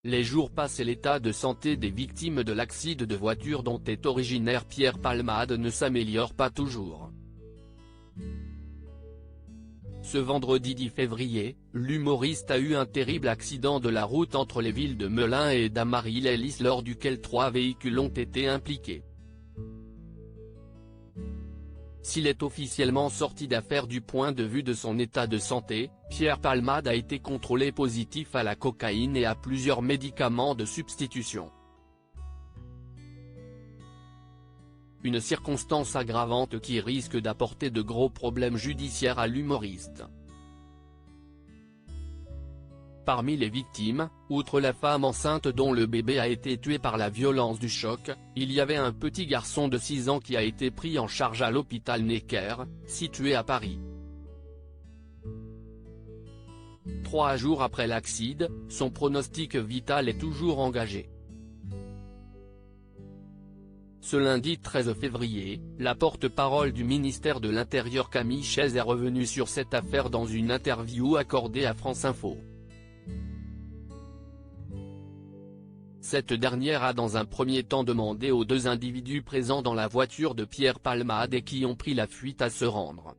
Les jours passent et l'état de santé des victimes de l'accident de voiture dont est originaire Pierre Palmade ne s'améliore pas toujours. Ce vendredi 10 février, l'humoriste a eu un terrible accident de la route entre les villes de Melun et d'Amarilly lors duquel 3 véhicules ont été impliqués. S'il est officiellement sorti d'affaire du point de vue de son état de santé, Pierre Palmade a été contrôlé positif à la cocaïne et à plusieurs médicaments de substitution. Une circonstance aggravante qui risque d'apporter de gros problèmes judiciaires à l'humoriste. Parmi les victimes, outre la femme enceinte dont le bébé a été tué par la violence du choc, il y avait un petit garçon de 6 ans qui a été pris en charge à l'hôpital Necker, situé à Paris. 3 jours après l'accident, son pronostic vital est toujours engagé. Ce lundi 13 février, la porte-parole du ministère de l'Intérieur Camille Chayz est revenue sur cette affaire dans une interview accordée à France Info. Cette dernière a dans un premier temps demandé aux 2 individus présents dans la voiture de Pierre Palmade et qui ont pris la fuite à se rendre.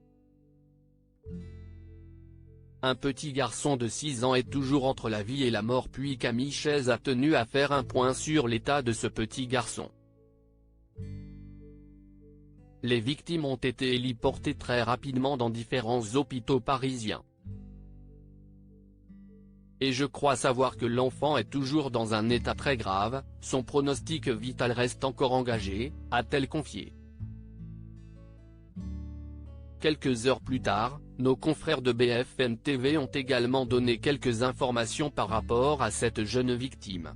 Un petit garçon de 6 ans est toujours entre la vie et la mort puis Camille Chayz a tenu à faire un point sur l'état de ce petit garçon. Les victimes ont été héliportées très rapidement dans différents hôpitaux parisiens. Et je crois savoir que l'enfant est toujours dans un état très grave, son pronostic vital reste encore engagé, a-t-elle confié. Quelques heures plus tard, nos confrères de BFM TV ont également donné quelques informations par rapport à cette jeune victime.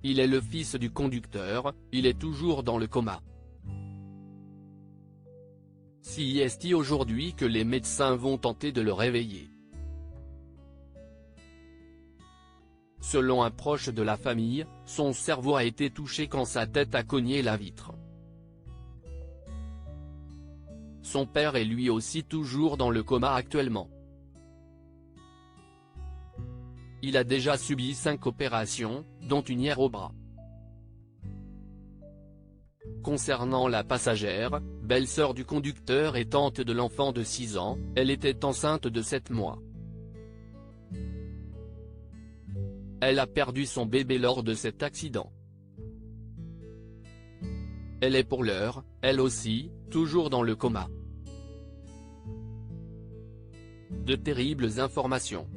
Il est le fils du conducteur, il est toujours dans le coma. Si est aujourd'hui que les médecins vont tenter de le réveiller. Selon un proche de la famille, son cerveau a été touché quand sa tête a cogné la vitre. Son père est lui aussi toujours dans le coma actuellement. Il a déjà subi 5 opérations, dont une hier au bras. Concernant la passagère, belle-sœur du conducteur et tante de l'enfant de 6 ans, elle était enceinte de 7 mois. Elle a perdu son bébé lors de cet accident. Elle est pour l'heure, elle aussi, toujours dans le coma. De terribles informations.